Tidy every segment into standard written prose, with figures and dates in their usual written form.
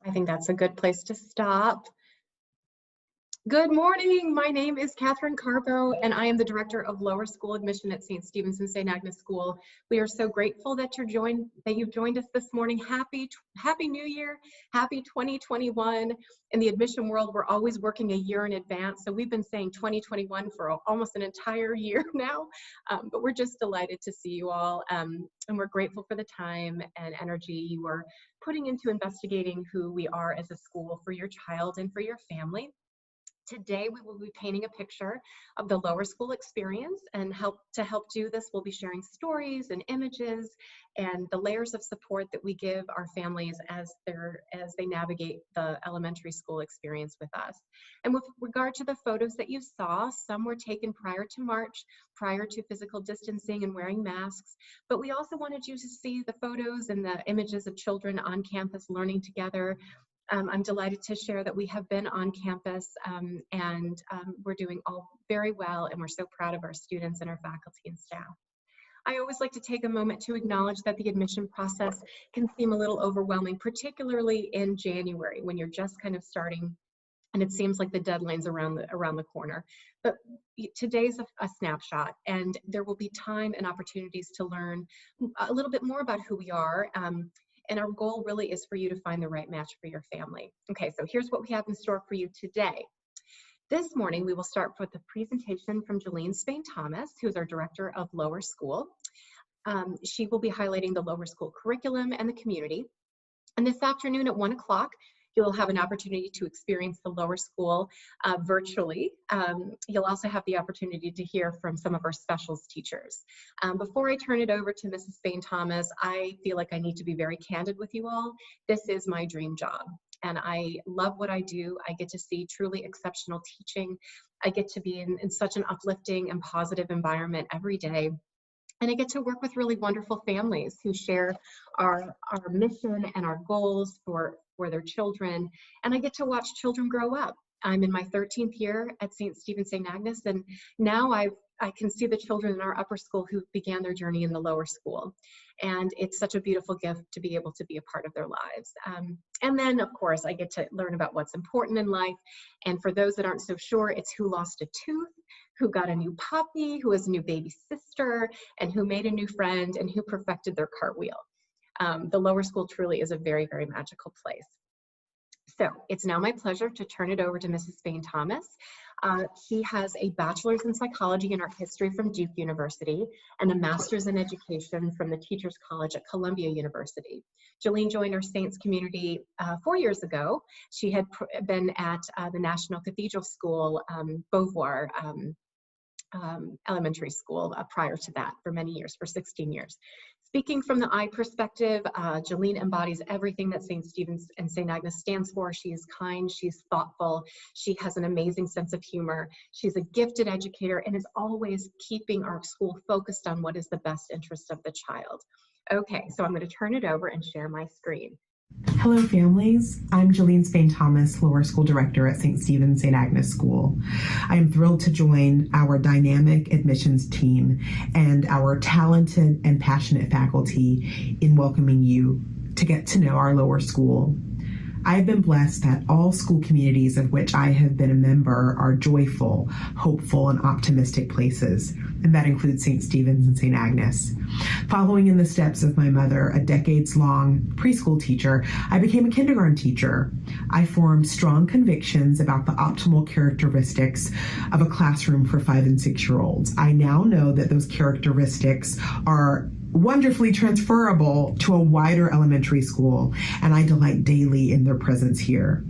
I think that's a good place to stop. Good morning. My name is Catherine Carvo, and I am the Director of Lower School Admission at St. Stephen's and St. Agnes School. We are so grateful that you've joined us this morning. Happy New Year, happy 2021. In the admission world, we're always working a year in advance, so we've been saying 2021 for almost an entire year now, but we're just delighted to see you all, and we're grateful for the time and energy you are putting into investigating who we are as a school for your child and for your family. Today, we will be painting a picture of the lower school experience, and to help do this, we'll be sharing stories and images and the layers of support that we give our families as they navigate the elementary school experience with us. And with regard to the photos that you saw, some were taken prior to March, prior to physical distancing and wearing masks, but we also wanted you to see the photos and the images of children on campus learning together. I'm delighted to share that we have been on campus and we're doing all very well, and we're so proud of our students and our faculty and staff. I always like to take a moment to acknowledge that the admission process can seem a little overwhelming, particularly in January when you're just kind of starting and it seems like the deadline's around the corner. But today's a snapshot, and there will be time and opportunities to learn a little bit more about who we are. And our goal really is for you to find the right match for your family. Okay, so here's what we have in store for you today. This morning, we will start with a presentation from Jolene Spain-Thomas, who's our Director of Lower School. She will be highlighting the lower school curriculum and the community. And this afternoon at 1 o'clock, you'll have an opportunity to experience the lower school virtually. You'll also have the opportunity to hear from some of our specials teachers. Before I turn it over to Mrs. Spain-Thomas, I feel like I need to be very candid with you all. This is my dream job, and I love what I do. I get to see truly exceptional teaching. I get to be in such an uplifting and positive environment every day. And I get to work with really wonderful families who share our mission and our goals for their children. And I get to watch children grow up. I'm in my 13th year at St. Stephen's St. Agnes, and now I can see the children in our upper school who began their journey in the lower school. And it's such a beautiful gift to be able to be a part of their lives. And then, of course, I get to learn about what's important in life. And for those that aren't so sure, it's who lost a tooth, who got a new puppy, who has a new baby sister, and who made a new friend, and who perfected their cartwheel. The lower school truly is a very, very magical place. So it's now my pleasure to turn it over to Mrs. Spain-Thomas. She has a bachelor's in psychology and art history from Duke University and a master's in education from the Teachers College at Columbia University. Jolene joined our Saints community 4 years ago. She had been at the National Cathedral School, Beauvoir Elementary School prior to that for many years, for 16 years. Speaking from the I perspective, Jolene embodies everything that St. Stephen's and St. Agnes stands for. She is kind, she's thoughtful, she has an amazing sense of humor, she's a gifted educator, and is always keeping our school focused on what is the best interest of the child. Okay, so I'm going to turn it over and share my screen. Hello families, I'm Jolene Spain-Thomas, Lower School Director at St. Stephen's St. Agnes School. I am thrilled to join our dynamic admissions team and our talented and passionate faculty in welcoming you to get to know our lower school. I have been blessed that all school communities of which I have been a member are joyful, hopeful, and optimistic places, and that includes St. Stephen's and St. Agnes. Following in the steps of my mother, a decades-long preschool teacher, I became a kindergarten teacher. I formed strong convictions about the optimal characteristics of a classroom for 5- and 6-year-olds. I now know that those characteristics are wonderfully transferable to a wider elementary school, and I delight daily in their presence here.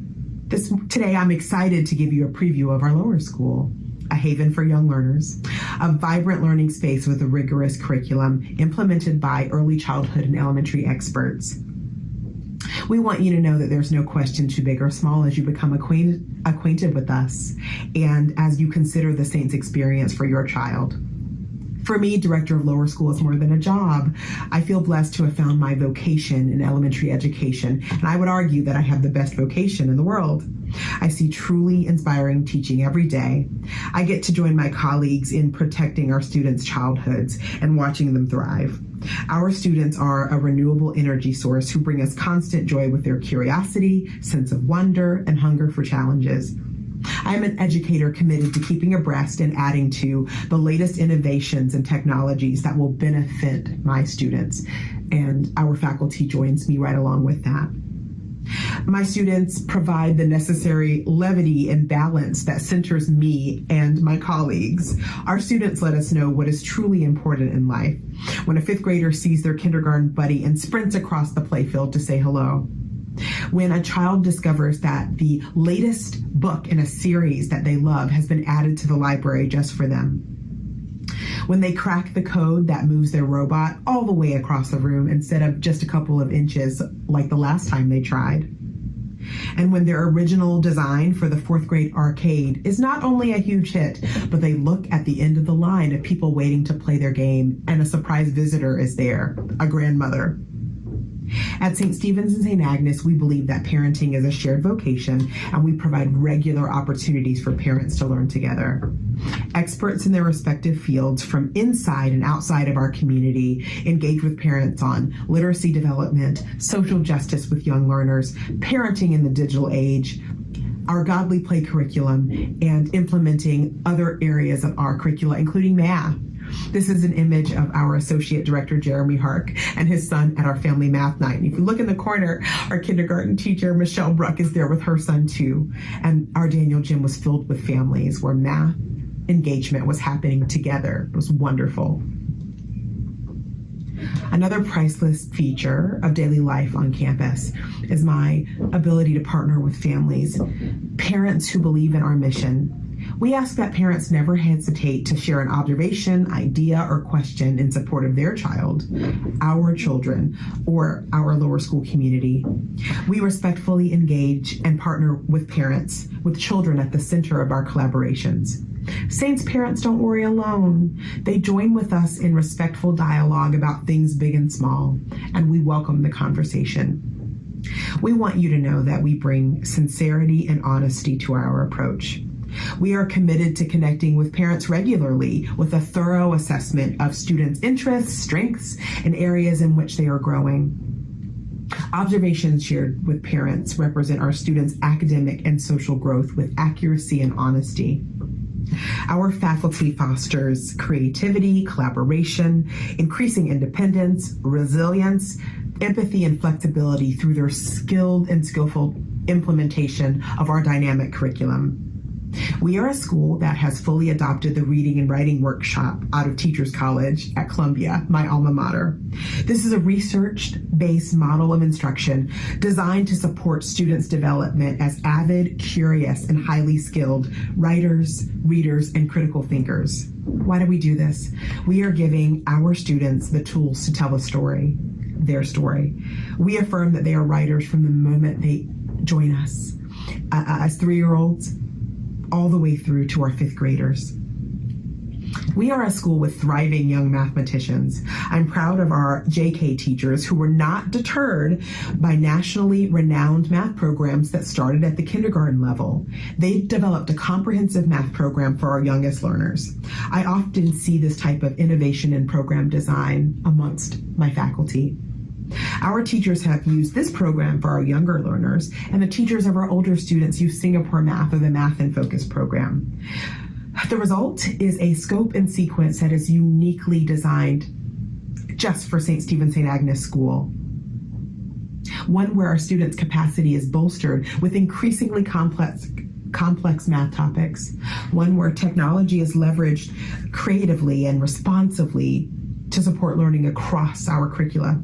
Today, I'm excited to give you a preview of our lower school, a haven for young learners, a vibrant learning space with a rigorous curriculum implemented by early childhood and elementary experts. We want you to know that there's no question too big or small as you become acquainted with us and as you consider the Saints experience for your child. For me, Director of Lower School is more than a job. I feel blessed to have found my vocation in elementary education, and I would argue that I have the best vocation in the world. I see truly inspiring teaching every day. I get to join my colleagues in protecting our students' childhoods and watching them thrive. Our students are a renewable energy source who bring us constant joy with their curiosity, sense of wonder, and hunger for challenges. I'm an educator committed to keeping abreast and adding to the latest innovations and technologies that will benefit my students, and our faculty joins me right along with that. My students provide the necessary levity and balance that centers me and my colleagues. Our students let us know what is truly important in life. When a fifth grader sees their kindergarten buddy and sprints across the playfield to say hello. When a child discovers that the latest book in a series that they love has been added to the library just for them. When they crack the code that moves their robot all the way across the room instead of just a couple of inches like the last time they tried. And when their original design for the fourth grade arcade is not only a huge hit, but they look at the end of the line of people waiting to play their game and a surprise visitor is there, a grandmother. At St. Stephen's and St. Agnes, we believe that parenting is a shared vocation, and we provide regular opportunities for parents to learn together. Experts in their respective fields from inside and outside of our community engage with parents on literacy development, social justice with young learners, parenting in the digital age, our Godly Play curriculum, and implementing other areas of our curricula, including math. This is an image of our Associate Director, Jeremy Hark, and his son at our family math night. And if you look in the corner, our kindergarten teacher, Michelle Bruck, is there with her son too. And our Daniel Gym was filled with families where math engagement was happening together. It was wonderful. Another priceless feature of daily life on campus is my ability to partner with families, parents who believe in our mission. We ask that parents never hesitate to share an observation, idea, or question in support of their child, our children, or our lower school community. We respectfully engage and partner with parents, with children at the center of our collaborations. Saints parents don't worry alone. They join with us in respectful dialogue about things big and small, and we welcome the conversation. We want you to know that we bring sincerity and honesty to our approach. We are committed to connecting with parents regularly with a thorough assessment of students' interests, strengths, and areas in which they are growing. Observations shared with parents represent our students' academic and social growth with accuracy and honesty. Our faculty fosters creativity, collaboration, increasing independence, resilience, empathy, and flexibility through their skilled and skillful implementation of our dynamic curriculum. We are a school that has fully adopted the reading and writing workshop out of Teachers College at Columbia, my alma mater. This is a research-based model of instruction designed to support students' development as avid, curious, and highly skilled writers, readers, and critical thinkers. Why do we do this? We are giving our students the tools to tell a story, their story. We affirm that they are writers from the moment they join us as 3-year-olds, all the way through to our 5th graders. We are a school with thriving young mathematicians. I'm proud of our JK teachers who were not deterred by nationally renowned math programs that started at the kindergarten level. They developed a comprehensive math program for our youngest learners. I often see this type of innovation in program design amongst my faculty. Our teachers have used this program for our younger learners, and the teachers of our older students use Singapore Math or the Math in Focus program. The result is a scope and sequence that is uniquely designed just for St. Stephen's St. Agnes School. One where our students' capacity is bolstered with increasingly complex math topics. One where technology is leveraged creatively and responsively to support learning across our curricula.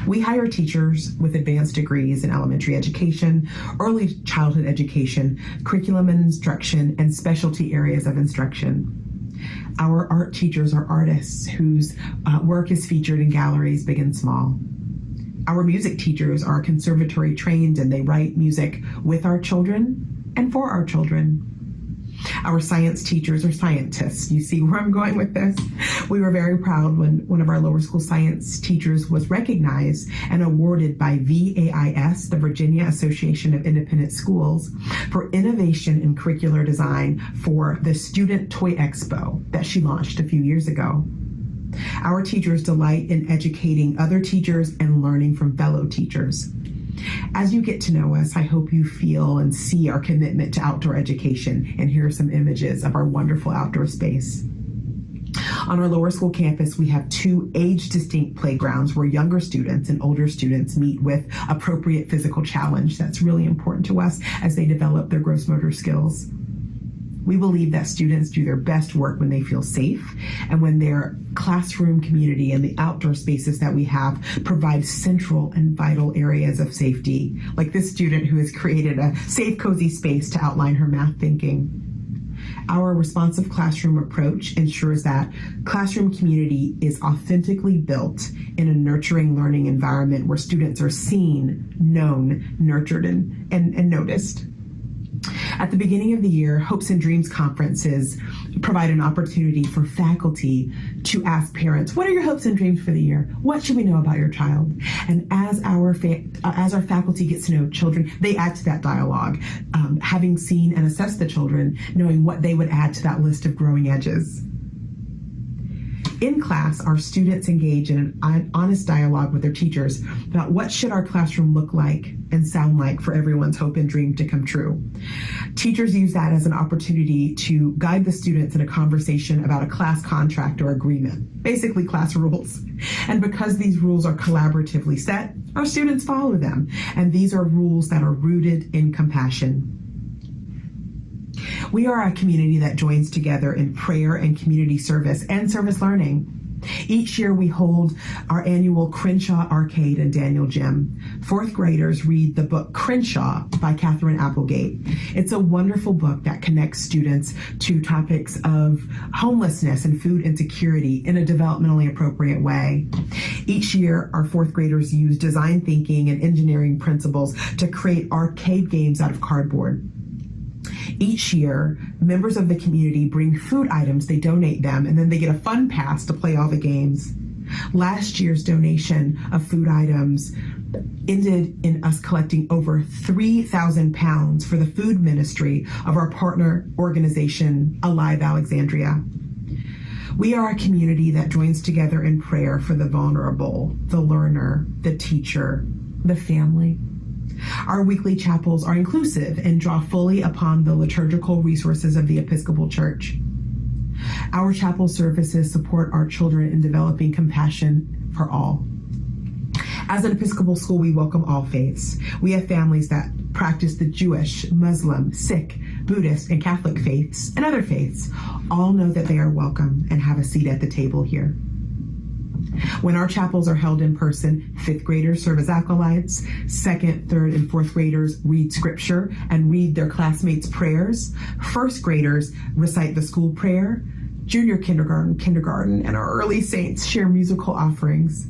We hire teachers with advanced degrees in elementary education, early childhood education, curriculum and instruction, and specialty areas of instruction. Our art teachers are artists whose work is featured in galleries big and small. Our music teachers are conservatory trained and they write music with our children and for our children. Our science teachers are scientists. You see where I'm going with this? We were very proud when one of our lower school science teachers was recognized and awarded by VAIS, the Virginia Association of Independent Schools, for innovation in curricular design for the Student Toy Expo that she launched a few years ago. Our teachers delight in educating other teachers and learning from fellow teachers. As you get to know us, I hope you feel and see our commitment to outdoor education, and here are some images of our wonderful outdoor space. On our lower school campus, we have 2 age-distinct playgrounds where younger students and older students meet with appropriate physical challenge. That's really important to us as they develop their gross motor skills. We believe that students do their best work when they feel safe and when their classroom community and the outdoor spaces that we have provide central and vital areas of safety, like this student who has created a safe, cozy space to outline her math thinking. Our responsive classroom approach ensures that classroom community is authentically built in a nurturing learning environment where students are seen, known, nurtured, and noticed. At the beginning of the year, Hopes and Dreams conferences provide an opportunity for faculty to ask parents, what are your hopes and dreams for the year? What should we know about your child? And as our faculty gets to know children, they add to that dialogue, having seen and assessed the children, knowing what they would add to that list of growing edges. In class, our students engage in an honest dialogue with their teachers about what should our classroom look like and sound like for everyone's hope and dream to come true. Teachers use that as an opportunity to guide the students in a conversation about a class contract or agreement, basically class rules. And because these rules are collaboratively set, our students follow them. And these are rules that are rooted in compassion. We are a community that joins together in prayer and community service and service learning. Each year we hold our annual Crenshaw Arcade and Daniel Gym. 4th graders read the book Crenshaw by Catherine Applegate. It's a wonderful book that connects students to topics of homelessness and food insecurity in a developmentally appropriate way. Each year our 4th graders use design thinking and engineering principles to create arcade games out of cardboard. Each year, members of the community bring food items, they donate them, and then they get a fun pass to play all the games. Last year's donation of food items ended in us collecting over 3,000 pounds for the food ministry of our partner organization, Alive Alexandria. We are a community that joins together in prayer for the vulnerable, the learner, the teacher, the family. Our weekly chapels are inclusive and draw fully upon the liturgical resources of the Episcopal Church. Our chapel services support our children in developing compassion for all. As an Episcopal school, we welcome all faiths. We have families that practice the Jewish, Muslim, Sikh, Buddhist, and Catholic faiths, and other faiths. All know that they are welcome and have a seat at the table here. When our chapels are held in person, 5th graders serve as acolytes, 2nd, 3rd, and 4th graders read scripture and read their classmates' prayers. 1st graders recite the school prayer. Junior kindergarten, and our early saints share musical offerings.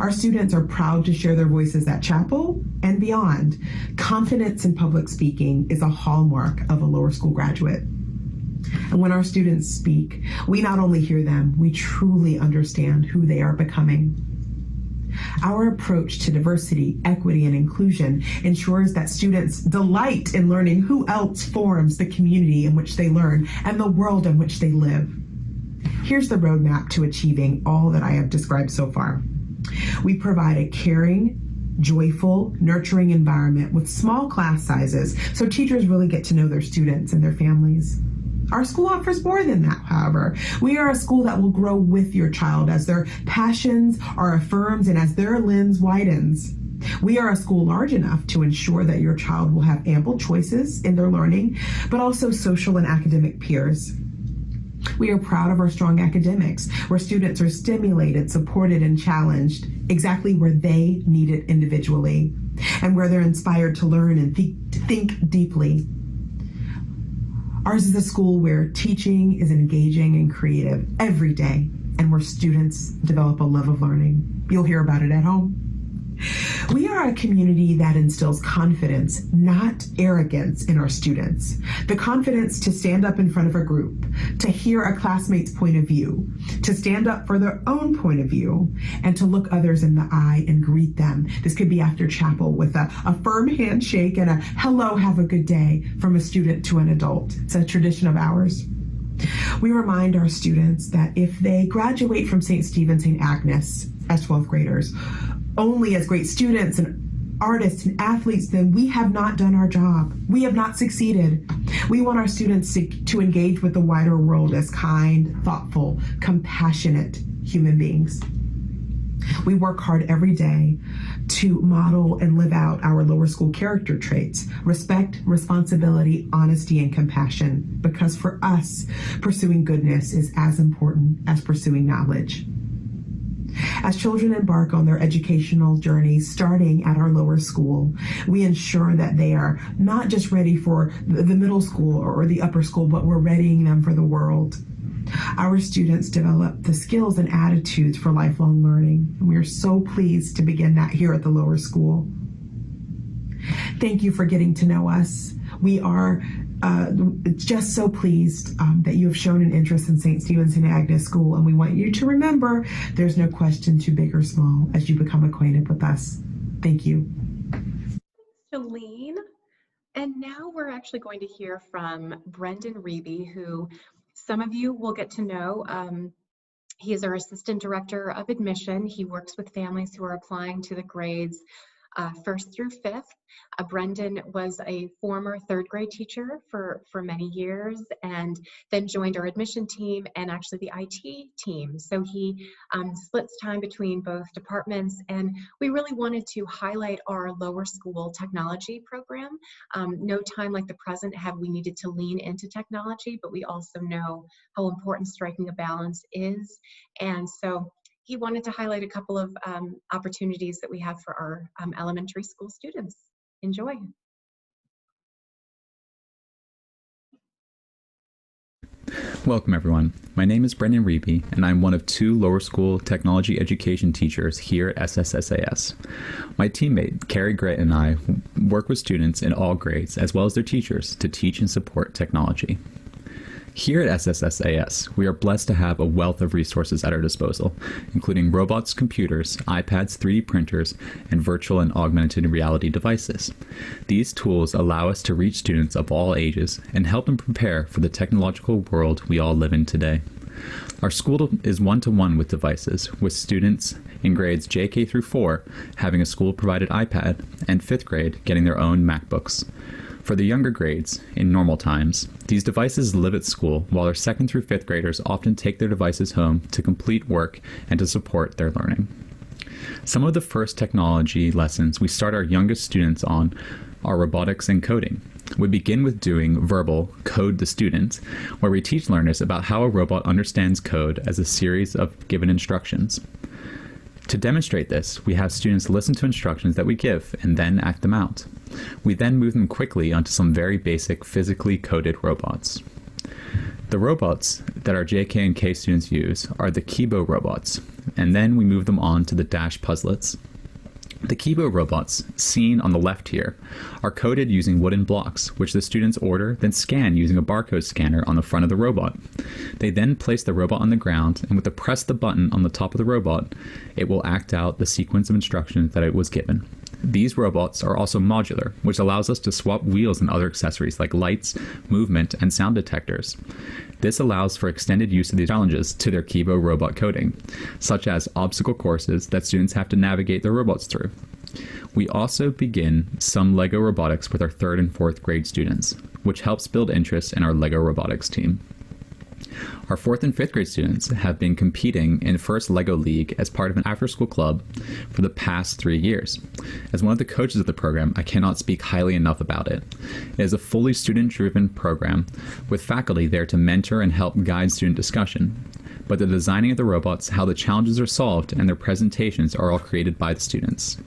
Our students are proud to share their voices at chapel and beyond. Confidence in public speaking is a hallmark of a lower school graduate. And when our students speak, we not only hear them, we truly understand who they are becoming. Our approach to diversity, equity, and inclusion ensures that students delight in learning who else forms the community in which they learn and the world in which they live. Here's the roadmap to achieving all that I have described so far. We provide a caring, joyful, nurturing environment with small class sizes so teachers really get to know their students and their families. Our school offers more than that, however. We are a school that will grow with your child as their passions are affirmed and as their lens widens. We are a school large enough to ensure that your child will have ample choices in their learning, but also social and academic peers. We are proud of our strong academics, where students are stimulated, supported, and challenged exactly where they need it individually, and where they're inspired to learn and think deeply. Ours is a school where teaching is engaging and creative every day, and where students develop a love of learning. You'll hear about it at home. We are a community that instills confidence, not arrogance, in our students. The confidence to stand up in front of a group, to hear a classmate's point of view, to stand up for their own point of view, and to look others in the eye and greet them. This could be after chapel with a firm handshake and a hello, have a good day from a student to an adult. It's a tradition of ours. We remind our students that if they graduate from St. Stephen St. Agnes as 12th graders only as great students and artists and athletes, then we have not done our job. We have not succeeded. We want our students to engage with the wider world as kind, thoughtful, compassionate human beings. We work hard every day to model and live out our lower school character traits: respect, responsibility, honesty, and compassion, because for us, pursuing goodness is as important as pursuing knowledge. As children embark on their educational journeys starting at our lower school, we ensure that they are not just ready for the middle school or the upper school, but we're readying them for the world. Our students develop the skills and attitudes for lifelong learning, and we are so pleased to begin that here at the lower school. Thank you for getting to know us. We are just so pleased that you have shown an interest in St. Stephen St. Agnes School, and we want you to remember there's no question too big or small as you become acquainted with us. Thank you. Thanks, Jolene. And now we're actually going to hear from Brendan Reeby, who some of you will get to know. He is our Assistant Director of Admission. He works with families who are applying to the grades 1st through 5th. Brendan was a former 3rd grade teacher for many years, and then joined our admission team and actually the IT team. So he splits time between both departments, and we really wanted to highlight our lower school technology program. No time like the present have we needed to lean into technology, but we also know how important striking a balance is. And so he wanted to highlight a couple of opportunities that we have for our elementary school students. Enjoy. Welcome everyone. My name is Brendan Reeby, and I'm one of 2 lower school technology education teachers here at SSSAS. My teammate, Carrie Gray, and I work with students in all grades, as well as their teachers, to teach and support technology. Here at SSSAS, we are blessed to have a wealth of resources at our disposal, including robots, computers, iPads, 3D printers, and virtual and augmented reality devices. These tools allow us to reach students of all ages and help them prepare for the technological world we all live in today. Our school is one-to-one with devices, with students in grades JK through 4 having a school-provided iPad, and 5th grade getting their own MacBooks. For the younger grades, in normal times, these devices live at school, while our 2nd through 5th graders often take their devices home to complete work and to support their learning. Some of the first technology lessons we start our youngest students on are robotics and coding. We begin with doing verbal Code the Student, where we teach learners about how a robot understands code as a series of given instructions. To demonstrate this, we have students listen to instructions that we give and then act them out. We then move them quickly onto some very basic physically coded robots. The robots that our JK and K students use are the Kibo Robots, and then we move them on to the Dash Puzzlets. The Kibo Robots, seen on the left here, are coded using wooden blocks, which the students order, then scan using a barcode scanner on the front of the robot. They then place the robot on the ground, and with the press the button on the top of the robot, it will act out the sequence of instructions that it was given. These robots are also modular, which allows us to swap wheels and other accessories like lights, movement, and sound detectors. This allows for extended use of these challenges to their Kibo robot coding, such as obstacle courses that students have to navigate their robots through. We also begin some LEGO robotics with our 3rd and 4th grade students, which helps build interest in our LEGO robotics team. Our 4th and 5th grade students have been competing in First LEGO League as part of an after-school club for the past 3 years. As one of the coaches of the program, I cannot speak highly enough about it. It is a fully student-driven program with faculty there to mentor and help guide student discussion. But the designing of the robots, how the challenges are solved, and their presentations are all created by the students.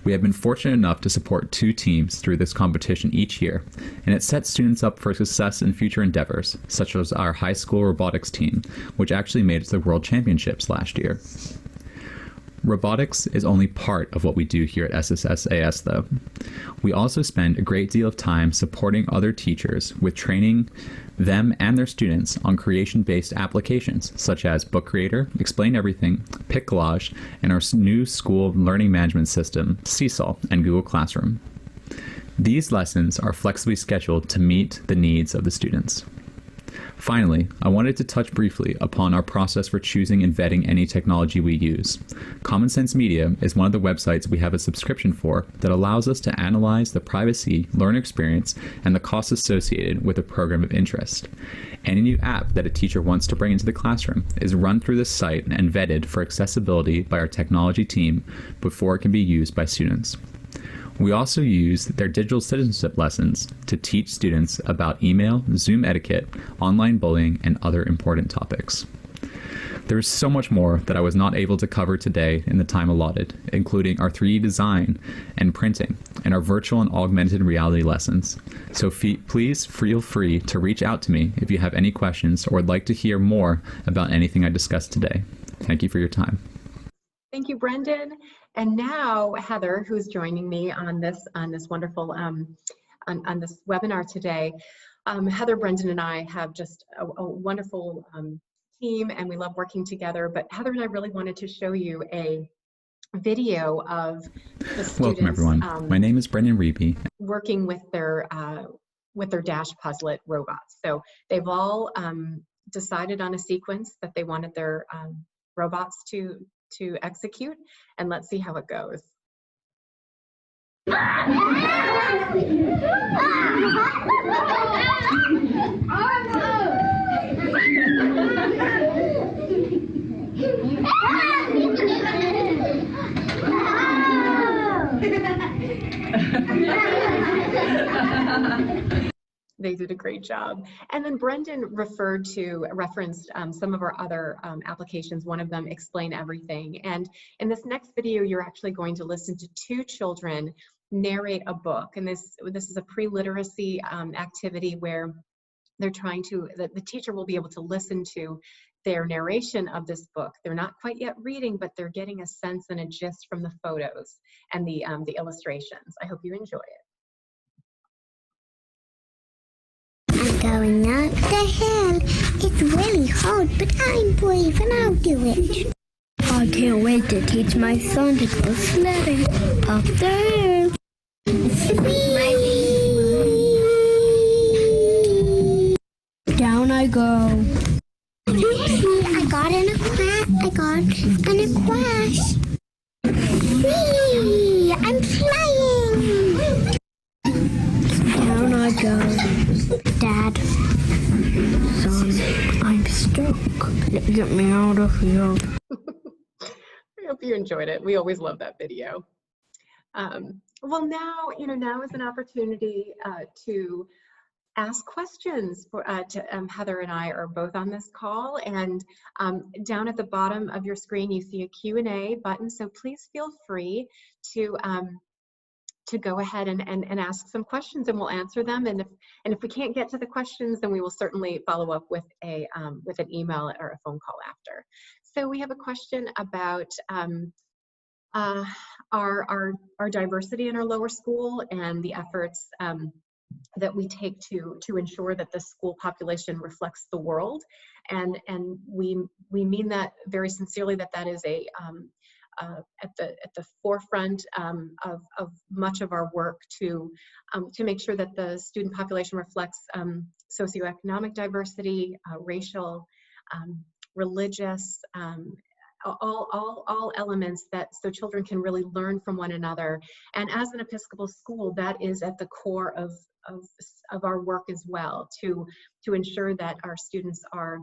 We have been fortunate enough to support 2 teams through this competition each year, and it sets students up for success in future endeavors, such as our high school robotics team, which actually made it to the World Championships last year. Robotics is only part of what we do here at SSSAS, though. We also spend a great deal of time supporting other teachers with training them and their students on creation-based applications such as Book Creator, Explain Everything, Pick Collage, and our new school learning management system, Seesaw, and Google Classroom. These lessons are flexibly scheduled to meet the needs of the students. Finally, I wanted to touch briefly upon our process for choosing and vetting any technology we use. Common Sense Media is one of the websites we have a subscription for that allows us to analyze the privacy, learner experience, and the costs associated with a program of interest. Any new app that a teacher wants to bring into the classroom is run through this site and vetted for accessibility by our technology team before it can be used by students. We also use their digital citizenship lessons to teach students about email, Zoom etiquette, online bullying, and other important topics. There is so much more that I was not able to cover today in the time allotted, including our 3D design and printing, and our virtual and augmented reality lessons. So please feel free to reach out to me if you have any questions or would like to hear more about anything I discussed today. Thank you for your time. Thank you, Brendan. And now Heather, who's joining me on this wonderful on this webinar today. Heather, Brendan, and I have just a wonderful team, and we love working together. But Heather and I really wanted to show you a video of the students. Welcome, everyone. My name is Brendan Reeby. Working with their Dash Puzzlet robots. So they've all decided on a sequence that they wanted their robots to execute, and let's see how it goes. They did a great job. And then Brendan referenced some of our other applications, one of them, Explain Everything. And in this next video, you're actually going to listen to 2 children narrate a book. And this is a pre-literacy activity where they're trying to, the teacher will be able to listen to their narration of this book. They're not quite yet reading, but they're getting a sense and a gist from the photos and the illustrations. I hope you enjoy it. I'm going up the hill. It's really hard, but I'm brave and I'll do it. I can't wait to teach my son to go sledding up the hill. Whee! Down I go. Oopsie, I got in a crash. Whee! I'm flying. Down I go. Dad, son, I'm stuck. Get me out of here. I hope you enjoyed it. We always love that video. Well, now is an opportunity to ask questions. Heather and I are both on this call, and down at the bottom of your screen, you see a Q&A button. So please feel free to go ahead and ask some questions, and we'll answer them. And if we can't get to the questions, then we will certainly follow up with an email or a phone call after. So we have a question about our diversity in our lower school and the efforts that we take to ensure that the school population reflects the world, and we mean that very sincerely, that is at the forefront of much of our work to make sure that the student population reflects socioeconomic diversity, racial, religious, all elements, so children can really learn from one another. And as an Episcopal school, that is at the core of our work as well, to ensure that our students are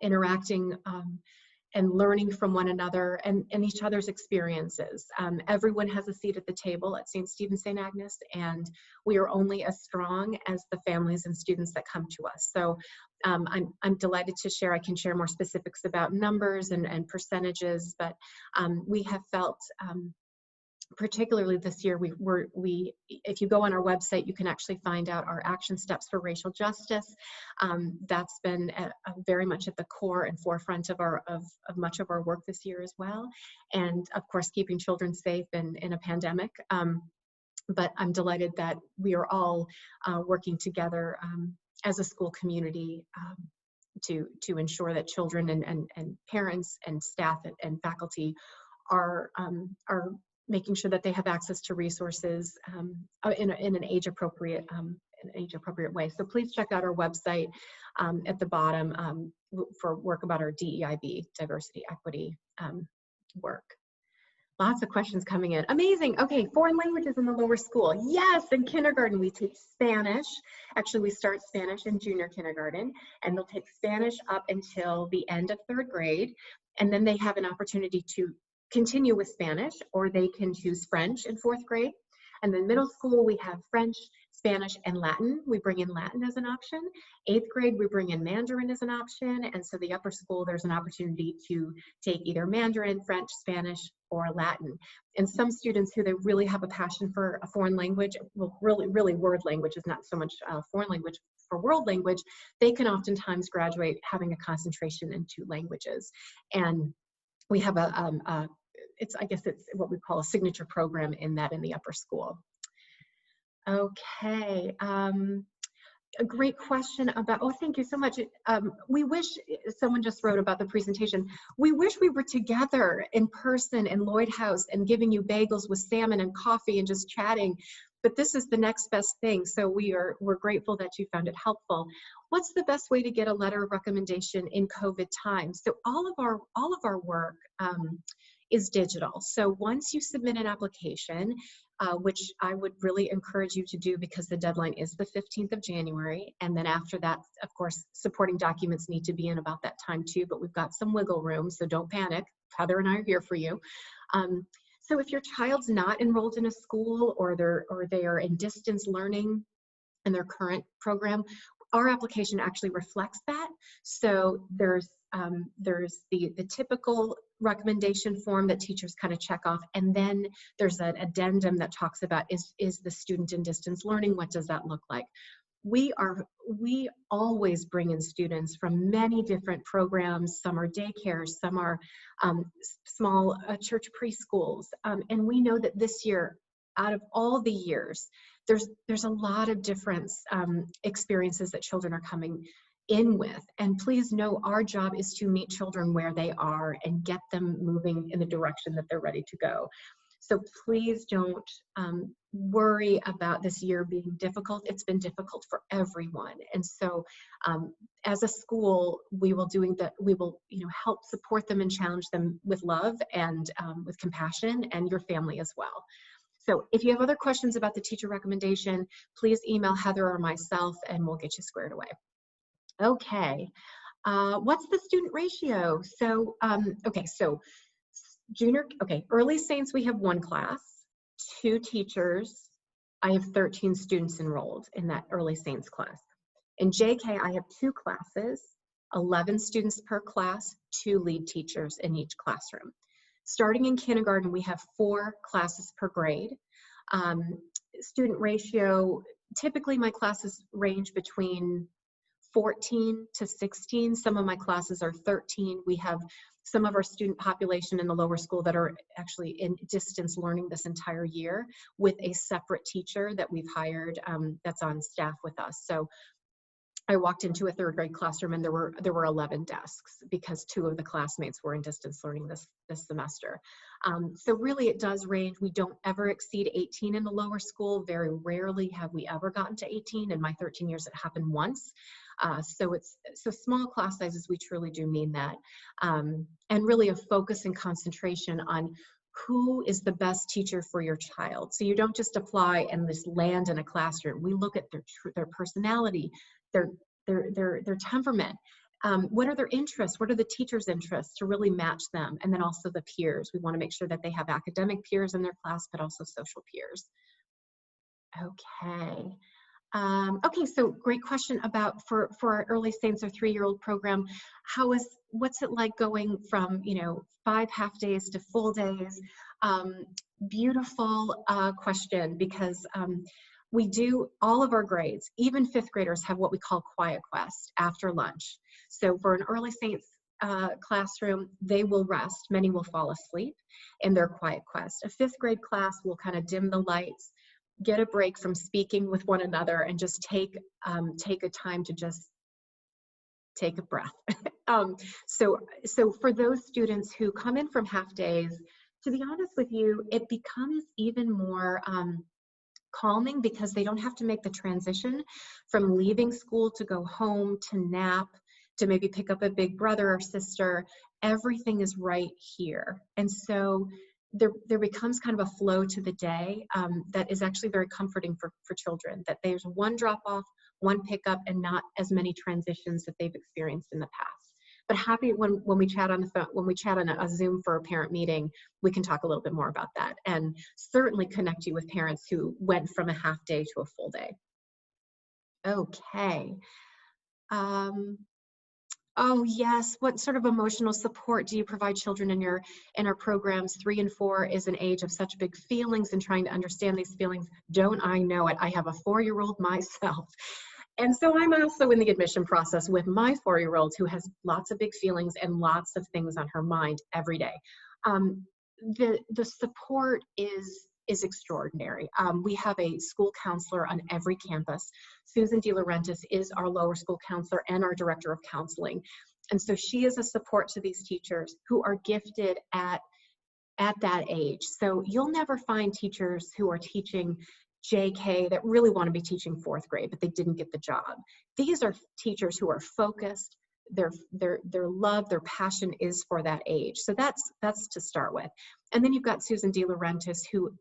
interacting and learning from one another and each other's experiences. Everyone has a seat at the table at St. Stephen St. Agnes, and we are only as strong as the families and students that come to us. So I'm delighted to share. I can share more specifics about numbers and percentages, but we have felt particularly this year, if you go on our website, you can actually find out our action steps for racial justice. That's been very much at the core and forefront of much of our work this year as well. And of course, keeping children safe in a pandemic. But I'm delighted that we are all working together as a school community to ensure that children and parents and staff and faculty are making sure that they have access to resources in an age-appropriate way. So please check out our website at the bottom for work about our DEIB, diversity, equity work. Lots of questions coming in. Amazing. Okay, foreign languages in the lower school. Yes, in kindergarten we take Spanish. Actually, we start Spanish in junior kindergarten, and they'll take Spanish up until the end of 3rd grade. And then they have an opportunity to continue with Spanish, or they can choose French in 4th grade. And then middle school, we have French, Spanish, and Latin. We bring in Latin as an option. 8th grade, we bring in Mandarin as an option. And so the upper school, there's an opportunity to take either Mandarin, French, Spanish, or Latin. And some students who they really have a passion for a foreign language, well, really word language is not so much foreign language, for world language, they can oftentimes graduate having a concentration in 2 languages. And we have I guess it's what we call a signature program in the upper school. Okay, a great question about, oh, thank you so much. We wish, someone just wrote about the presentation, we wish we were together in person in Lloyd House and giving you bagels with salmon and coffee and just chatting, but this is the next best thing. So we're grateful that you found it helpful. What's the best way to get a letter of recommendation in COVID times? So all of our work is digital. So once you submit an application, which I would really encourage you to do because the deadline is the 15th of January. And then after that, of course, supporting documents need to be in about that time too, but we've got some wiggle room, so don't panic. Heather and I are here for you. So if your child's not enrolled in a school or they are in distance learning in their current program, our application actually reflects that. So there's the typical recommendation form that teachers kind of check off, and then there's an addendum that talks about is the student in distance learning, what does that look like? We always bring in students from many different programs. Some are daycares, some are small church preschools, and we know that this year, out of all the years, there's a lot of different experiences that children are coming in with. And please know our job is to meet children where they are and get them moving in the direction that they're ready to go. So please don't worry about this year being difficult. It's been difficult for everyone. And so as a school, we will help support them and challenge them with love and with compassion, and your family as well. So if you have other questions about the teacher recommendation, please email Heather or myself and we'll get you squared away. Okay, what's the student ratio? So, Early Saints, we have 1 class, 2 teachers. I have 13 students enrolled in that Early Saints class. In JK, I have 2 classes, 11 students per class, 2 lead teachers in each classroom. Starting in kindergarten, we have 4 classes per grade. Student ratio, typically my classes range between 14 to 16. Some of my classes are 13. We have some of our student population in the lower school that are actually in distance learning this entire year with a separate teacher that we've hired that's on staff with us. So I walked into a 3rd grade classroom and there were 11 desks because 2 of the classmates were in distance learning this semester. So really it does range. We don't ever exceed 18 in the lower school. Very rarely have we ever gotten to 18. In my 13 years, it happened once. So small class sizes, we truly do mean that. And really a focus and concentration on who is the best teacher for your child. So you don't just apply and just land in a classroom. We look at their personality, their temperament. What are their interests? What are the teacher's interests to really match them? And then also the peers. We want to make sure that they have academic peers in their class, but also social peers. Okay. Okay, so great question about for our early Saints or 3-year-old program. What's it like going from 5 half days to full days? Beautiful question, because we do all of our grades, even 5th graders have what we call Quiet Quest after lunch. So for an early Saints classroom, they will rest. Many will fall asleep in their Quiet Quest. A 5th grade class will kind of dim the lights, get a break from speaking with one another, and just take a time to just take a breath. So for those students who come in from half days, to be honest with you, it becomes even more calming, because they don't have to make the transition from leaving school to go home, to nap, to maybe pick up a big brother or sister. Everything is right here. And so there becomes kind of a flow to the day that is actually very comforting for children, that there's one drop off, one pickup, and not as many transitions that they've experienced in the past. But happy when we chat on the phone, when we chat on a Zoom for a parent meeting, we can talk a little bit more about that, and certainly connect you with parents who went from a half day to a full day. Okay. Oh yes, what sort of emotional support do you provide children in our programs? 3 and 4 is an age of such big feelings, and trying to understand these feelings. Don't I know it? I have a 4-year-old myself. And so I'm also in the admission process with my 4-year-old, who has lots of big feelings and lots of things on her mind every day. The support is extraordinary. We have a school counselor on every campus. Susan DeLaurentis is our lower school counselor and our director of counseling. And so she is a support to these teachers who are gifted at that age. So you'll never find teachers who are teaching JK that really want to be teaching 4th grade, but they didn't get the job. These are teachers who are focused. Their love, their passion is for that age. So that's to start with. And then you've got Susan DeLaurentis, who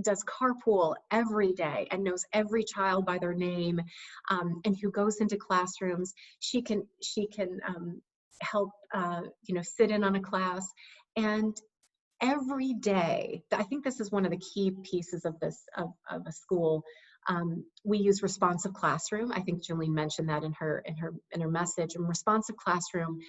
does carpool every day and knows every child by their name, and who goes into classrooms. She can help sit in on a class, and every day, I think this is one of the key pieces of this of a school. We use responsive classroom. I think Jolene mentioned that in her message. And responsive classroom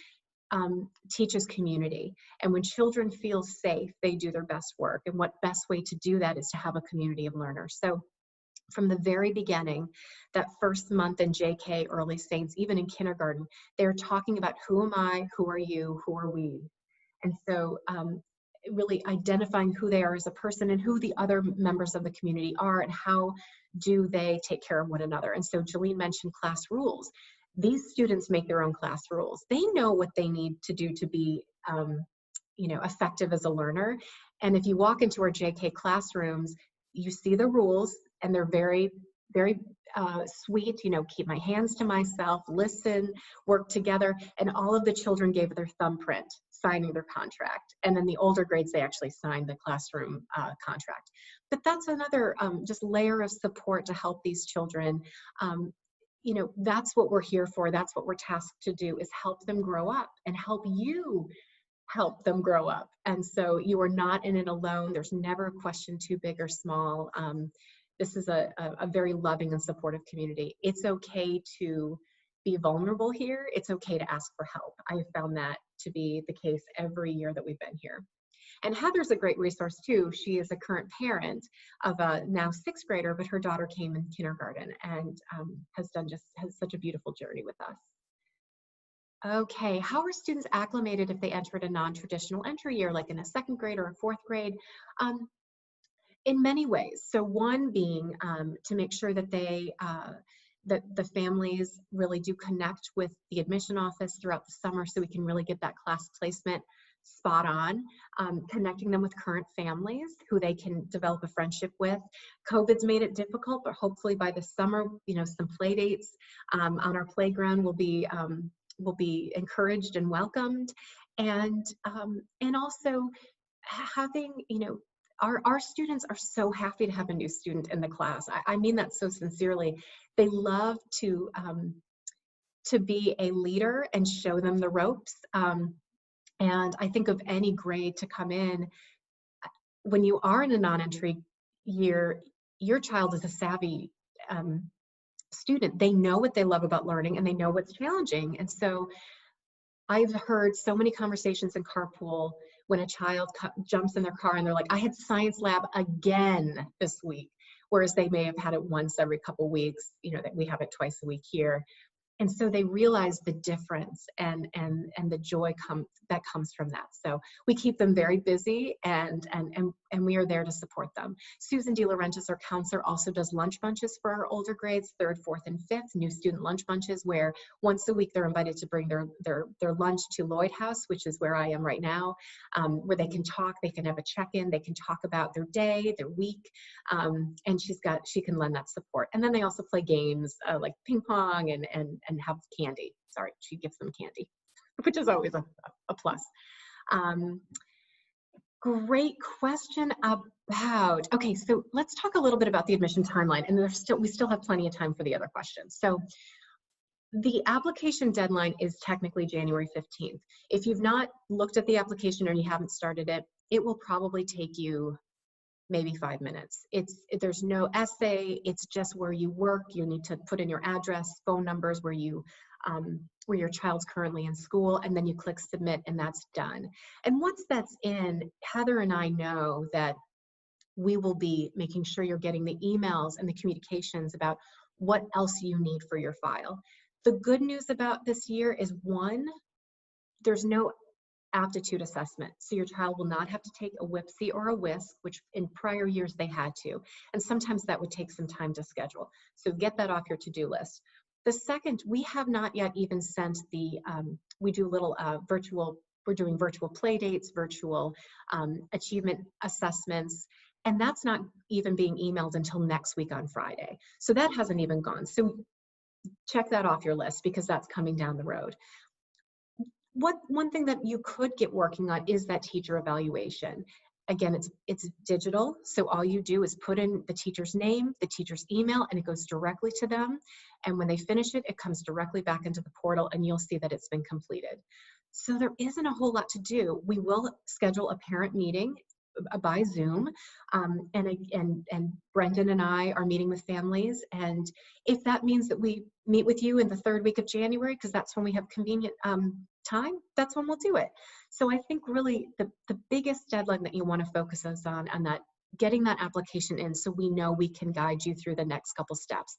teaches community. And when children feel safe, they do their best work. And what best way to do that is to have a community of learners. So from the very beginning, that first month in JK, early Saints, even in kindergarten, they're talking about who am I, who are you, who are we? And so really identifying who they are as a person and who the other members of the community are, and how do they take care of one another. And so Jolene mentioned class rules. These students make their own class rules. They know what they need to do to be effective as a learner. And if you walk into our JK classrooms, you see the rules, and they're very, very sweet. Keep my hands to myself, listen, work together. And all of the children gave their thumbprint signing their contract. And then the older grades, they actually signed the classroom contract. But that's another just layer of support to help these children. That's what we're here for. That's what we're tasked to do, is help them grow up and help you help them grow up. And so you are not in it alone. There's never a question too big or small. This is a very loving and supportive community. It's okay to be vulnerable here. It's okay to ask for help. I have found that to be the case every year that we've been here. And Heather's a great resource too. She is a current parent of a now 6th grader, but her daughter came in kindergarten and has such a beautiful journey with us. Okay, how are students acclimated if they entered a non-traditional entry year, like in a 2nd grade or a 4th grade? In many ways. So one being to make sure that that the families really do connect with the admission office throughout the summer, so we can really get that class placement spot on, connecting them with current families who they can develop a friendship with. COVID's made it difficult, but hopefully by the summer, some play dates on our playground will be encouraged and welcomed. And also having, our students are so happy to have a new student in the class. I mean that so sincerely. They love to be a leader and show them the ropes. And I think of any grade to come in, when you are in a non-entry year, your child is a savvy student. They know what they love about learning and they know what's challenging. And so I've heard so many conversations in carpool when a child jumps in their car and they're like, I had science lab again this week, whereas they may have had it once every couple weeks, that we have it twice a week here. And so they realize the difference and the joy that comes from that. So we keep them very busy and we are there to support them. Susan DeLaurentis, our counselor, also does lunch bunches for our older grades, 3rd, 4th, and 5th, new student lunch bunches, where once a week they're invited to bring their lunch to Lloyd House, which is where I am right now, where they can talk, they can have a check-in, they can talk about their day, their week, and she can lend that support. And then they also play games like ping pong and have candy. Sorry, she gives them candy, which is always a plus. Great question about, okay, so let's talk a little bit about the admission timeline, and we still have plenty of time for the other questions. So the application deadline is technically January 15th. If you've not looked at the application or you haven't started it, it will probably take you maybe 5 minutes. There's no essay, it's just where you work. You need to put in your address, phone numbers, where your child's currently in school, and then you click submit and that's done. And once that's in, Heather and I know that we will be making sure you're getting the emails and the communications about what else you need for your file. The good news about this year is, one, there's no aptitude assessment. So your child will not have to take a WIPSI or a WISC, which in prior years they had to. And sometimes that would take some time to schedule. So get that off your to-do list. The second, we have not yet even sent we do little we're doing virtual play dates, virtual achievement assessments, and that's not even being emailed until next week on Friday. So that hasn't even gone. So check that off your list because that's coming down the road. One thing that you could get working on is that teacher evaluation. Again, it's digital, so all you do is put in the teacher's name, the teacher's email, and it goes directly to them. And when they finish it, it comes directly back into the portal, and you'll see that it's been completed. So there isn't a whole lot to do. We will schedule a parent meeting by Zoom, and Brendan and I are meeting with families. And if that means that we meet with you in the 3rd week of January, because that's when we have convenient time, that's when we'll do it. So I think really the biggest deadline that you want to focus us on that getting that application in, so we know we can guide you through the next couple steps.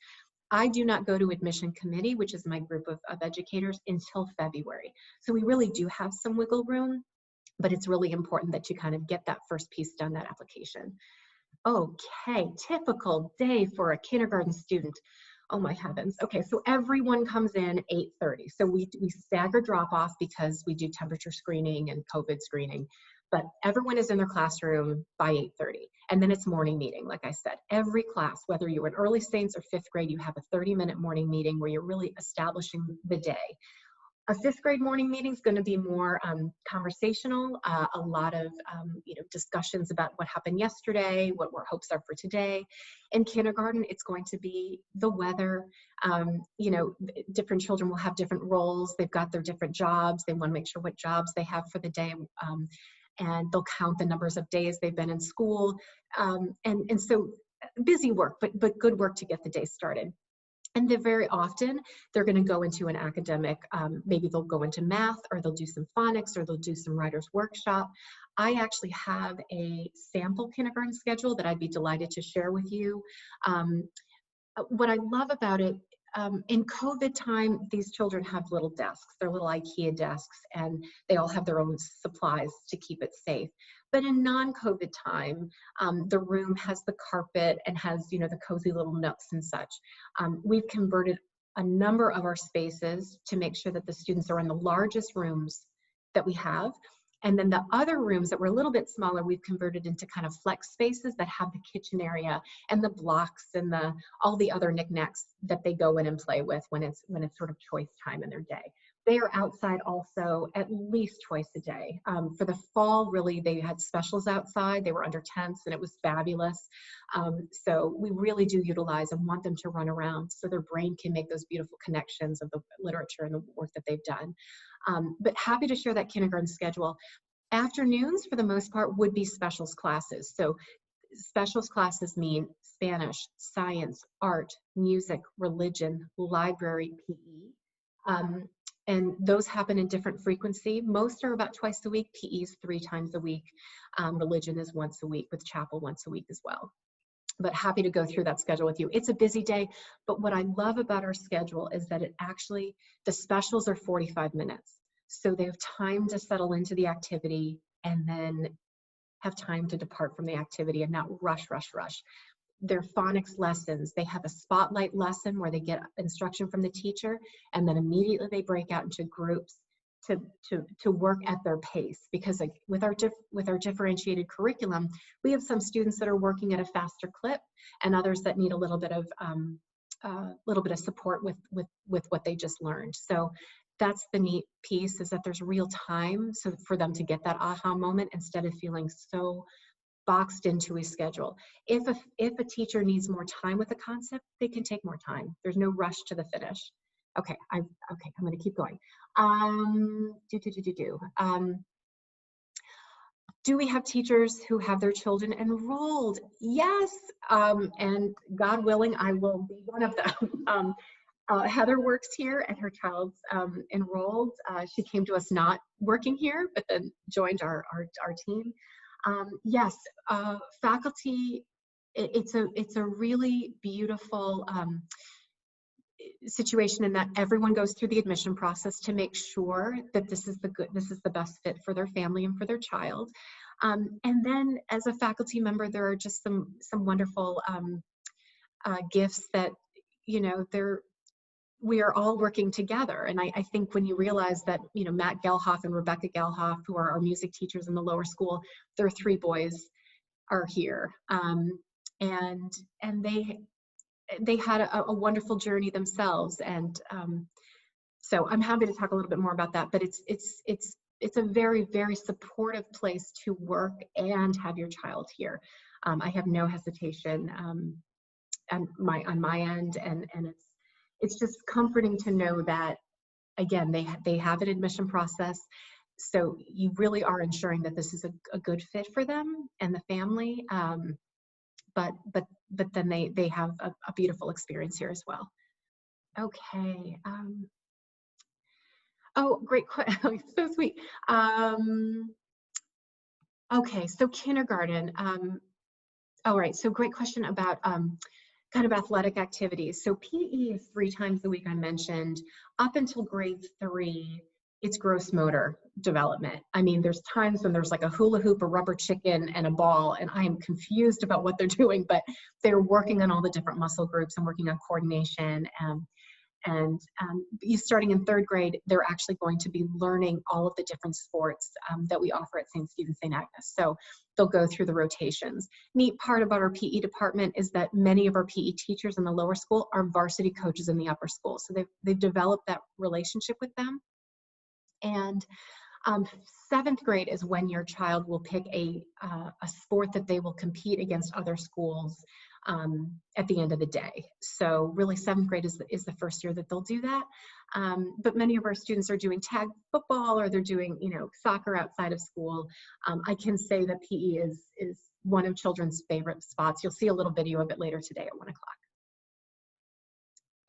I do not go to admission committee, which is my group of educators, until February. So we really do have some wiggle room, but it's really important that you kind of get that first piece done, that application. Okay, typical day for a kindergarten student. Oh my heavens. Okay, so everyone comes in 8:30. So we stagger drop off because we do temperature screening and COVID screening, but everyone is in their classroom by 8:30. And then it's morning meeting. Like I said, every class, whether you're in early saints or 5th grade, you have a 30-minute morning meeting where you're really establishing the day. A 5th grade morning meeting is going to be more conversational, a lot of discussions about what happened yesterday, what our hopes are for today. In kindergarten, it's going to be the weather. Different children will have different roles. They've got their different jobs. They want to make sure what jobs they have for the day, and they'll count the numbers of days they've been in school. And so busy work, but good work to get the day started. And very often they're going to go into an academic, maybe they'll go into math, or they'll do some phonics, or they'll do some writer's workshop. I actually have a sample kindergarten schedule that I'd be delighted to share with you. What I love about it, in COVID time, these children have little desks. They're little IKEA desks, and they all have their own supplies to keep it safe. But in non-COVID time, the room has the carpet and has, the cozy little nooks and such. We've converted a number of our spaces to make sure that the students are in the largest rooms that we have. And then the other rooms that were a little bit smaller, we've converted into kind of flex spaces that have the kitchen area and the blocks and all the other knickknacks that they go in and play with when it's sort of choice time in their day. They are outside also at least twice a day. For the fall, really, they had specials outside. They were under tents, and it was fabulous. So we really do utilize and want them to run around so their brain can make those beautiful connections of the literature and the work that they've done. But happy to share that kindergarten schedule. Afternoons, for the most part, would be specials classes. So specials classes mean Spanish, science, art, music, religion, library, PE. And those happen in different frequency. Most are about twice a week. PE is 3 times a week. Religion is once a week, with chapel once a week as well. But happy to go through that schedule with you. It's a busy day, but what I love about our schedule is that the specials are 45 minutes. So they have time to settle into the activity and then have time to depart from the activity and not rush. They're phonics lessons. They have a spotlight lesson where they get instruction from the teacher, and then immediately they break out into groups to work at their pace. Because like with our differentiated curriculum, we have some students that are working at a faster clip, and others that need a little bit of support with what they just learned. So that's the neat piece, is that there's real time, so for them to get that aha moment instead of feeling so boxed into a schedule. If a teacher needs more time with the concept, they can take more time. There's no rush to the finish. Okay, I'm going to keep going. Do we have teachers who have their children enrolled? Yes, and God willing, I will be one of them. Heather works here, and her child's enrolled. She came to us not working here, but then joined our team. Yes, faculty, it's a really beautiful situation in that everyone goes through the admission process to make sure that this is the best fit for their family and for their child. And then as a faculty member, there are just some wonderful gifts that, we are all working together. And I think when you realize that, Matt Gelhoff and Rebecca Gelhoff, who are our music teachers in the lower school, their 3 boys are here. And they had a wonderful journey themselves. And so I'm happy to talk a little bit more about that, but it's a very, very supportive place to work and have your child here. I have no hesitation on my end, and it's just comforting to know that, again, they have an admission process, so you really are ensuring that this is a good fit for them and the family. But then they have a beautiful experience here as well. Okay. Oh, great question. So sweet. Okay, so kindergarten. All right, so great question about kind of athletic activities. So PE is 3 times a week, I mentioned. Up until grade 3, it's gross motor development. I mean, there's times when there's like a hula hoop, a rubber chicken, and a ball, and I am confused about what they're doing, but they're working on all the different muscle groups and working on coordination. And starting in 3rd grade, they're actually going to be learning all of the different sports that we offer at St. Stephen St. Agnes. So they'll go through the rotations. Neat part about our PE department is that many of our PE teachers in the lower school are varsity coaches in the upper school. So they've developed that relationship with them. And 7th grade is when your child will pick a sport that they will compete against other schools at the end of the day. So really 7th grade is the first year that they'll do that. But many of our students are doing tag football, or they're doing, soccer outside of school. I can say that PE is one of children's favorite spots. You'll see a little video of it later today at 1 o'clock.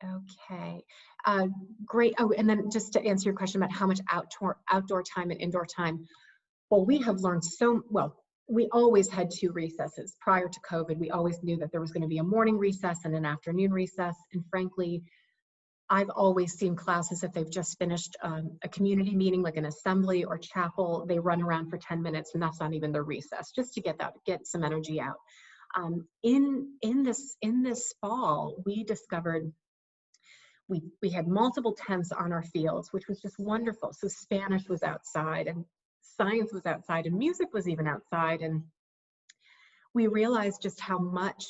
Okay, great. Oh, and then just to answer your question about how much outdoor time and indoor time. Well, we have learned we always had 2 recesses. Prior to COVID, we always knew that there was going to be a morning recess and an afternoon recess. And frankly, I've always seen classes, if they've just finished a community meeting, like an assembly or chapel, they run around for 10 minutes, and that's not even their recess, just to get some energy out. In this fall, we discovered we had multiple tents on our fields, which was just wonderful. So Spanish was outside, and science was outside, and music was even outside. And we realized just how much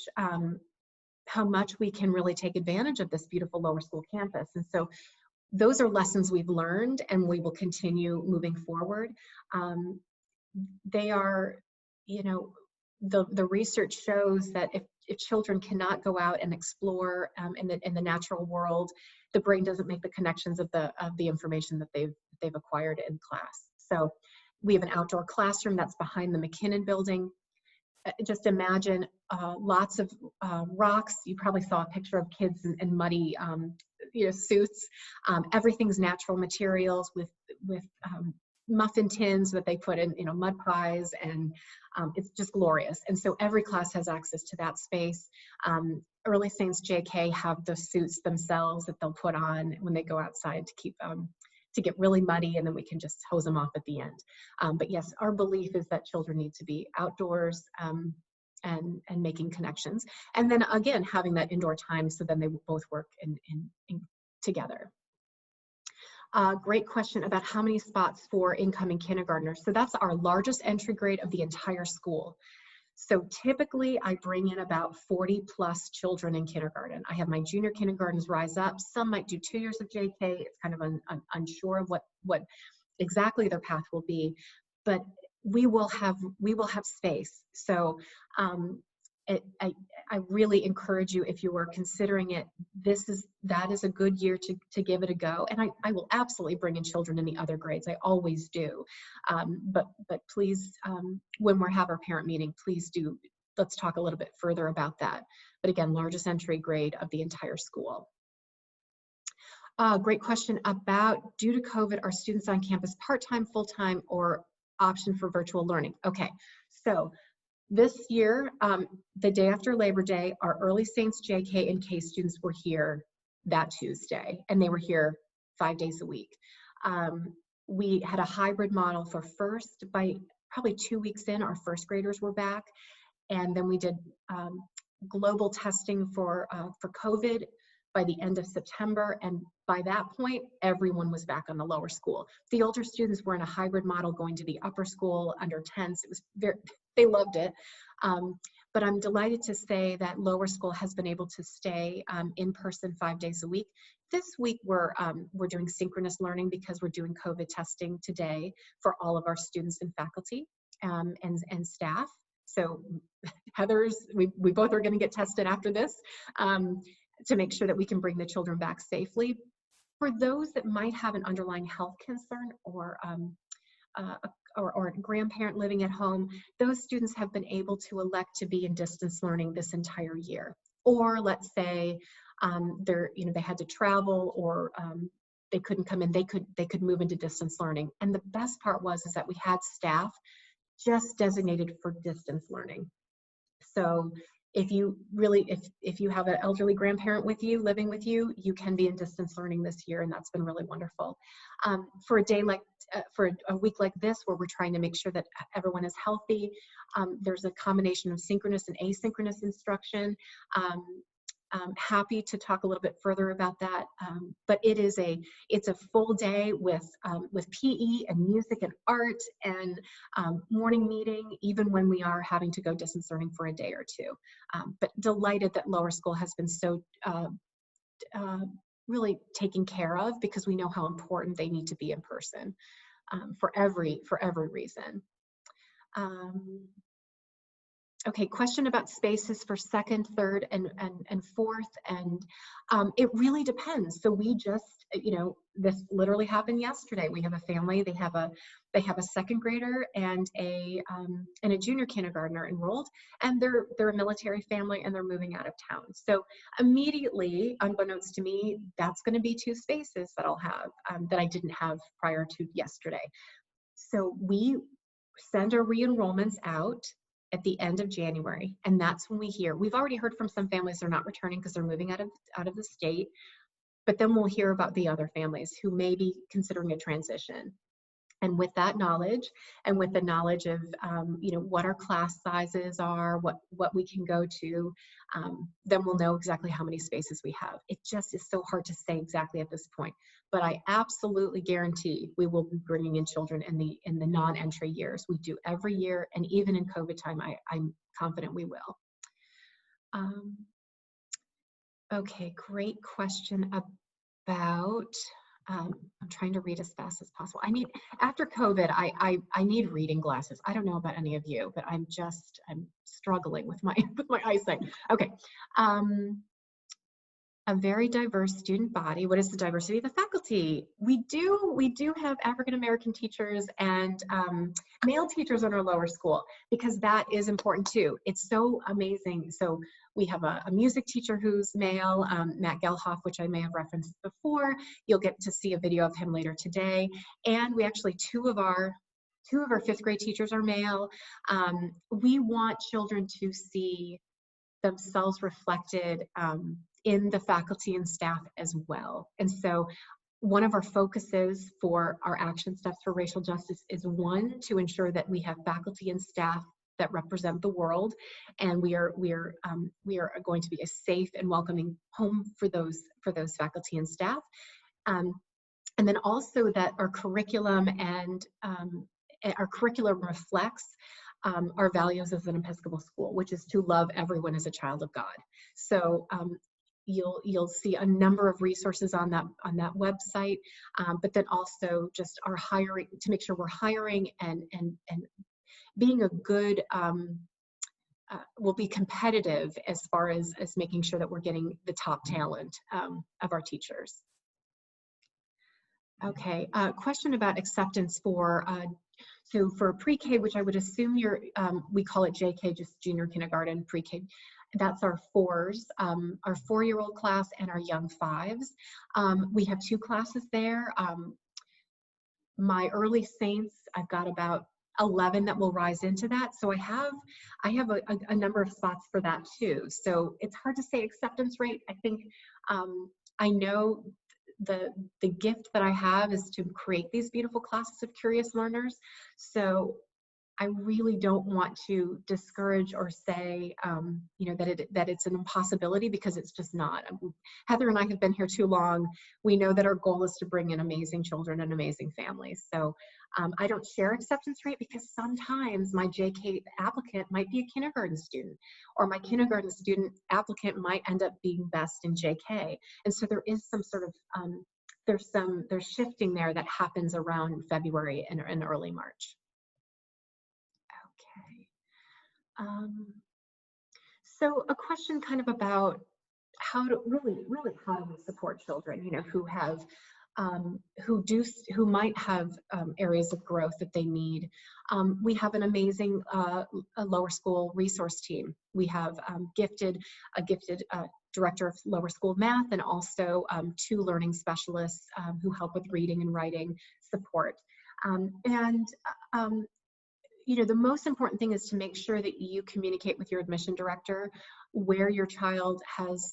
we can really take advantage of this beautiful lower school campus. And so those are lessons we've learned, and we will continue moving forward. They are, the research shows that if children cannot go out and explore in the natural world, the brain doesn't make the connections of the information that they've acquired in class. So we have an outdoor classroom that's behind the McKinnon building. just imagine lots of rocks. You probably saw a picture of kids in muddy suits. Everything's natural materials with muffin tins that they put in mud pies, and it's just glorious. And so every class has access to that space. Early Saints JK have the suits themselves that they'll put on when they go outside to keep to get really muddy, and then we can just hose them off at the end. But yes, our belief is that children need to be outdoors and making connections, and then again having that indoor time, so then they both work in together. Great question about how many spots for incoming kindergartners. So that's our largest entry grade of the entire school. So typically I bring in about 40 plus children in kindergarten. I have my junior kindergartens rise up. Some might do 2 years of JK. It's kind of unsure of what exactly their path will be, but we will have space. So I really encourage you, if you are considering it, that is a good year to give it a go. And I will absolutely bring in children in the other grades. I always do. But please, when we have our parent meeting, please let's talk a little bit further about that. But again, largest entry grade of the entire school. Great question about, due to COVID, are students on campus part-time, full-time, or option for virtual learning? Okay, so this year, the day after Labor Day, our Early Saints JK and K students were here that Tuesday, and they were here 5 days a week. We had a hybrid model for first. By probably 2 weeks in, our first graders were back, and then we did global testing for COVID by the end of September, and by that point, everyone was back on the lower school. The older students were in a hybrid model going to the upper school under 10s. It was they loved it. But I'm delighted to say that lower school has been able to stay in person 5 days a week. This week we're doing synchronous learning because we're doing COVID testing today for all of our students and faculty and staff. So we both are going to get tested after this to make sure that we can bring the children back safely. For those that might have an underlying health concern or a grandparent living at home, those students have been able to elect to be in distance learning this entire year. Or let's say they had to travel, or they couldn't come in, they could move into distance learning. And the best part is that we had staff just designated for distance learning. So if you have an elderly grandparent with you, living with you, you can be in distance learning this year, and that's been really wonderful. For a week like this, where we're trying to make sure that everyone is healthy, there's a combination of synchronous and asynchronous instruction. I'm happy to talk a little bit further about that, but it's a full day with PE and music and art and morning meeting, even when we are having to go distance learning for a day or two. But delighted that lower school has been so really taken care of, because we know how important they need to be in person for every reason. Okay, question about spaces for second, third, and fourth, and it really depends. So we just, this literally happened yesterday. We have a family. They have a second grader and a junior kindergartner enrolled, and they're a military family, and they're moving out of town. So immediately, unbeknownst to me, that's going to be 2 spaces that I'll have that I didn't have prior to yesterday. So we send our re-enrollments out at the end of January, and that's when we've already heard from some families they're not returning because they're moving out of the state, but then we'll hear about the other families who may be considering a transition. And with that knowledge, and with the knowledge of what our class sizes are, what we can go to, then we'll know exactly how many spaces we have. It just is so hard to say exactly at this point, but I absolutely guarantee we will be bringing in children in the non-entry years. We do every year, and even in COVID time, I'm confident we will. Okay, great question about. I'm trying to read as fast as possible. After COVID, I need reading glasses. I don't know about any of you, but I'm struggling with my eyesight. Okay. a very diverse student body. What is the diversity of the faculty? We do have African-American teachers and male teachers in our lower school, because that is important too. It's so amazing. So we have a music teacher who's male, Matt Gelhoff, which I may have referenced before. You'll get to see a video of him later today. And we actually, two of our fifth grade teachers are male. We want children to see themselves reflected in the faculty and staff as well. And so one of our focuses for our action steps for racial justice is, one, to ensure that we have faculty and staff that represent the world, and we are going to be a safe and welcoming home for those faculty and staff, and then also that our curriculum reflects our values as an Episcopal school, which is to love everyone as a child of God. So you'll see a number of resources on that website, but then also just our hiring, to make sure we're hiring and being a good, will be competitive as far as making sure that we're getting the top talent of our teachers. Okay, question about acceptance for so for pre-K, which I would assume you're, we call it JK, just junior kindergarten, pre-K. That's our 4s, our 4-year-old class and our young 5s. We have 2 classes there. My early saints, I've got about 11 that will rise into that. So I have a number of spots for that too. So it's hard to say acceptance rate. I think I know the gift that I have is to create these beautiful classes of curious learners. So I really don't want to discourage or say, you know, that it's an impossibility, because it's just not. Heather and I have been here too long. We know that our goal is to bring in amazing children and amazing families. So I don't share acceptance rate, because sometimes my JK applicant might be a kindergarten student, or my kindergarten student applicant might end up being best in JK. And so there is some sort of, there's shifting there that happens around February and early March. So a question kind of about how to really how do we support children, you know, who have who might have areas of growth that they need. We have an amazing lower school resource team. We have a gifted director of lower school math, and also 2 learning specialists who help with reading and writing support. You know, the most important thing is to make sure that you communicate with your admission director where your child has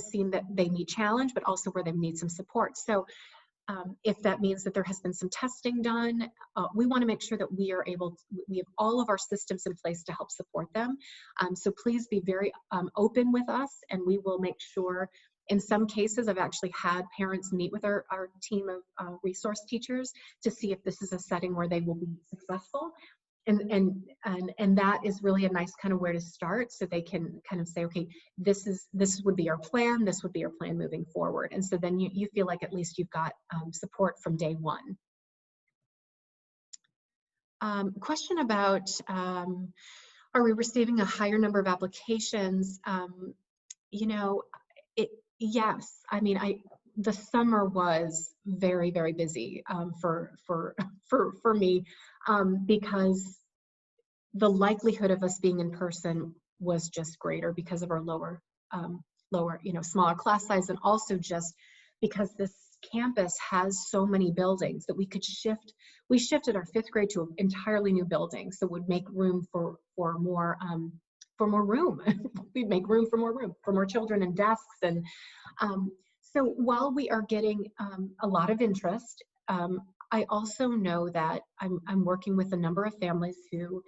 seen that they need challenge, but also where they need some support. So if that means that there has been some testing done, we want to make sure that we have all of our systems in place to help support them. So please be very open with us, and we will make sure. In some cases, I've actually had parents meet with our team of resource teachers to see if this is a setting where they will be successful. And that is really a nice kind of where to start, so they can kind of say, okay, this would be our plan, this would be our plan moving forward. And so then you feel like at least you've got support from day one. Question about, are we receiving a higher number of applications? You know, yes. I mean, the summer was very, very busy for me, because the likelihood of us being in person was just greater because of our lower, you know, smaller class size, and also just because this campus has so many buildings that we could shift. We shifted our 5th grade to an entirely new building, so it would make room for more room. We'd make room for more children and desks. And so while we are getting a lot of interest, I also know that I'm working with a number of families who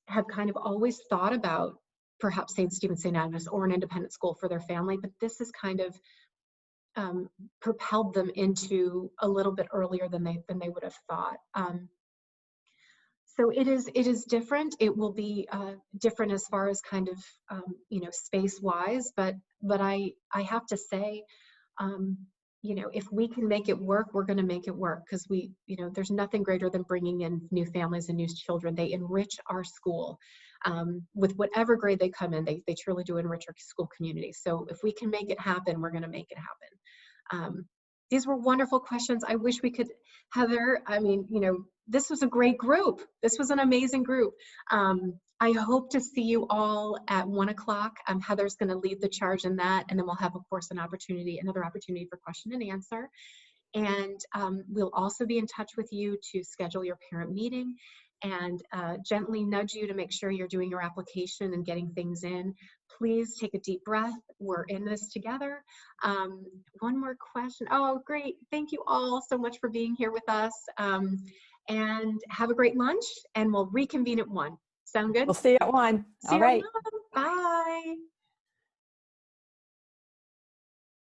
have kind of always thought about perhaps St. Stephen St. Agnes or an independent school for their family, but this has kind of propelled them into a little bit earlier than they would have thought. So it is different. It will be different as far as kind of you know, space wise, but I have to say, you know, if we can make it work, we're going to make it work, because you know, there's nothing greater than bringing in new families and new children. They enrich our school. with whatever grade they come in. They truly do enrich our school community. So if we can make it happen, we're going to make it happen. These were wonderful questions. I wish we could, Heather, I mean, you know, this was a great group. This was an amazing group. I hope to see you all at 1 o'clock. Heather's going to lead the charge in that, and then we'll have, of course, another opportunity for question and answer. And we'll also be in touch with you to schedule your parent meeting and gently nudge you to make sure you're doing your application and getting things in. Please take a deep breath. We're in this together. One more question. Oh, great. Thank you all so much for being here with us. And have a great lunch, and we'll reconvene at 1. Sound good? We'll see you at 1. See All you at right. 1. Bye.